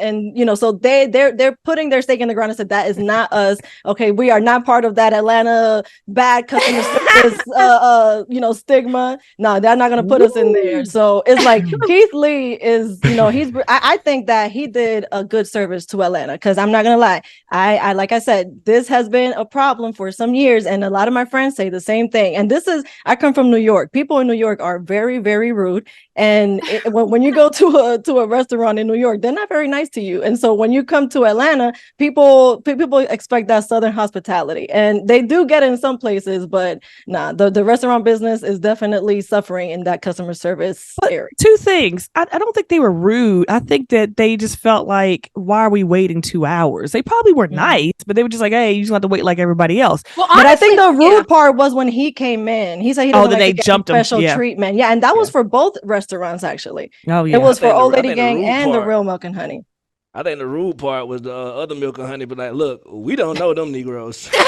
so they're putting their stake in the ground and said that is not us. Okay, we are not part of that Atlanta bad customer service stigma. No, they're not gonna put us in there. So it's like Keith Lee is, I think that he did a good service to Atlanta, because I'm not gonna lie, I like I said, this has been a problem for some years, and a lot of my friends say the same thing. And I come from New York. People in New York are very, very rude, and when you go to a restaurant in New York, they're not very nice to you. And so when you come to Atlanta, people expect that Southern hospitality, and they do get it in some places, but the restaurant business is definitely suffering in that customer service area. Two things. I don't think they were rude. I think that they just felt like, why are we waiting 2 hours? They probably were nice, but they were just like, hey, you just have to wait like everybody else. Well, honestly, but I think the rude part was when he came in. He said he didn't like jumped special treatment. Yeah, and that was for both restaurants, actually. Oh, yeah. It was for Old Lady Gang and The Real Milk and Honey. I think the rude part was the other Milk and Honey, but like, look, we don't know them Negroes. Well,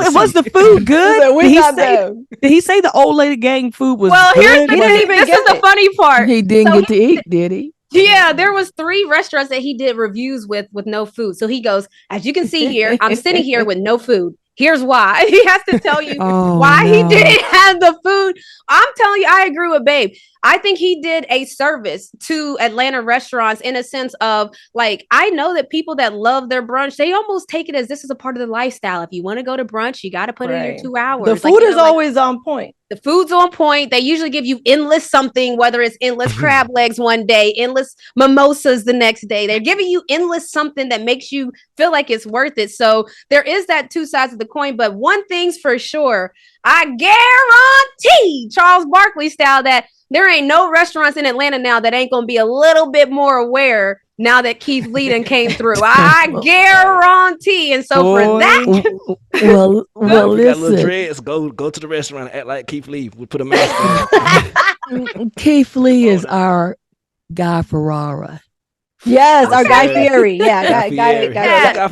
it was the food good? So Did he say the old lady gang food was well, good? this is the funny part. He didn't get to eat, did he? Yeah, there was 3 restaurants that he did reviews with no food. So he goes, as you can see here, I'm sitting here with no food. Here's why. He has to tell you why he didn't have the food. I'm telling you, I agree with Babe. I think he did a service to Atlanta restaurants in a sense of like, I know that people that love their brunch, they almost take it as this is a part of the lifestyle. If you want to go to brunch, you got to put in your 2 hours. The food is always on point. The food's on point. They usually give you endless something, whether it's endless crab legs one day, endless mimosas the next day. They're giving you endless something that makes you feel like it's worth it. So there is that 2 sides of the coin. But one thing's for sure, I guarantee Charles Barkley style that there ain't no restaurants in Atlanta now that ain't going to be a little bit more aware now that Keith Lee done came through. I guarantee. And so for that. Well, you got little listen. dreads, go to the restaurant and act like Keith Lee. We put a mask on. Keith Lee is our Guy Ferrara. Yes, our Guy Fieri. Yeah, Guy I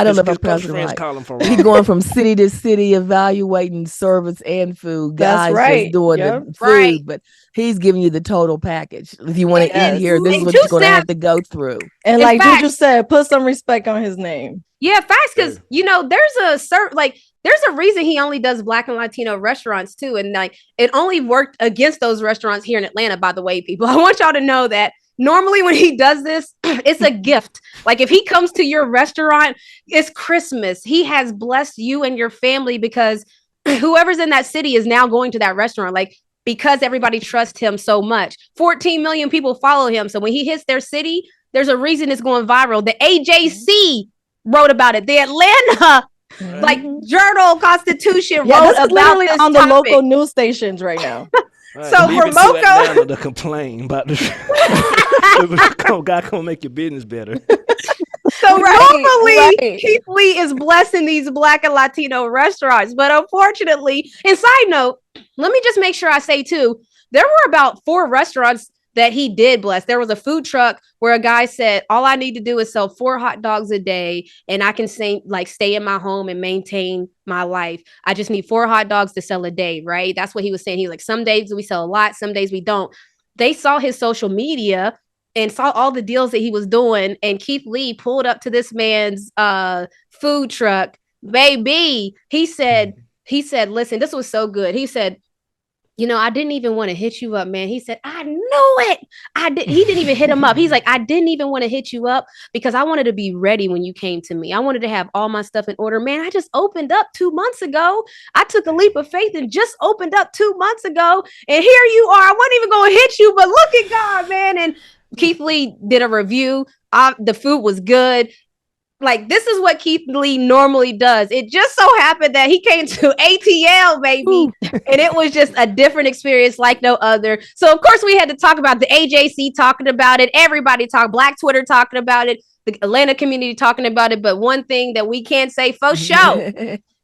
don't know if I'm pronouncing right. He's going from city to city evaluating service and food. Guys just doing the food, but he's giving you the total package. If you want to eat here, this is what you're going to have to go through. And like Juju said, put some respect on his name. Yeah, facts, because there's a reason he only does Black and Latino restaurants too, and like it only worked against those restaurants here in Atlanta. By the way, people, I want y'all to know that. Normally when he does this, it's a gift. Like if he comes to your restaurant, it's Christmas. He has blessed you and your family because whoever's in that city is now going to that restaurant. Like because everybody trusts him so much. 14 million people follow him. So when he hits their city, there's a reason it's going viral. The AJC wrote about it. The Atlanta Journal Constitution wrote about this on the local news stations right now. Right, so for Moco to complain about this, God come make your business better. So normally Keith Lee is blessing these Black and Latino restaurants, but unfortunately, and side note, let me just make sure I say too, there were about 4 restaurants that he did bless. There was a food truck where a guy said, all I need to do is sell 4 hot dogs a day and I can stay in my home and maintain my life. I just need 4 hot dogs to sell a day, right? That's what he was saying. He was like, some days we sell a lot, some days we don't. They saw his social media and saw all the deals that he was doing. And Keith Lee pulled up to this man's food truck. Baby, he said, listen, this was so good. He said, I didn't even want to hit you up, man. He said, I knew it. He didn't even hit him up. He's like, I didn't even want to hit you up because I wanted to be ready when you came to me. I wanted to have all my stuff in order. Man, I just opened up 2 months ago. I took a leap of faith and just opened up 2 months ago. And here you are. I wasn't even going to hit you, but look at God, man. And Keith Lee did a review. The food was good. Like, this is what Keith Lee normally does. It just so happened that he came to ATL, baby, and it was just a different experience like no other. So, of course, we had to talk about the AJC talking about it. Everybody Black Twitter talking about it. The Atlanta community talking about it. But one thing that we can't say for sure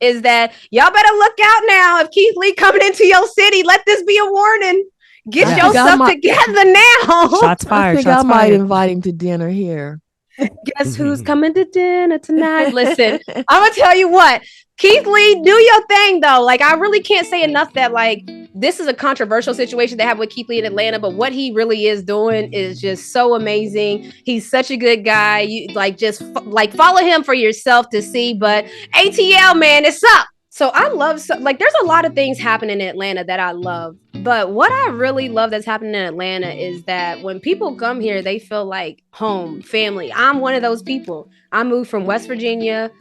is that y'all better look out now. If Keith Lee coming into your city, let this be a warning. Get your stuff together now. Shots fired. I think I might invite him to dinner here. Guess who's coming to dinner tonight? Listen, I'm gonna tell you what, Keith Lee, do your thing though. Like, I really can't say enough that like this is a controversial situation to have with Keith Lee in Atlanta, but what he really is doing is just so amazing. He's such a good guy. You follow him for yourself to see. But ATL, man, it's up. So I love, there's a lot of things happening in Atlanta that I love. But what I really love that's happening in Atlanta is that when people come here, they feel like home, family. I'm one of those people. I moved from West Virginia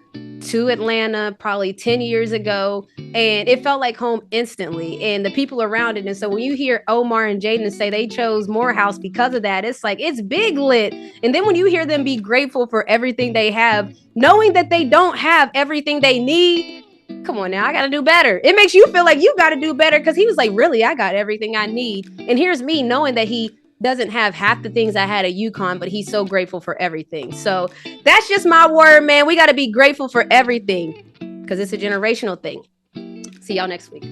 to Atlanta probably 10 years ago, and it felt like home instantly, and the people around it. And so when you hear Omar and Jaden say they chose Morehouse because of that, it's like, it's big lit. And then when you hear them be grateful for everything they have, knowing that they don't have everything they need, come on now, I got to do better. It makes you feel like you got to do better because he was like, really, I got everything I need. And here's me knowing that he doesn't have half the things I had at UConn, but he's so grateful for everything. So that's just my word, man. We got to be grateful for everything because it's a generational thing. See y'all next week.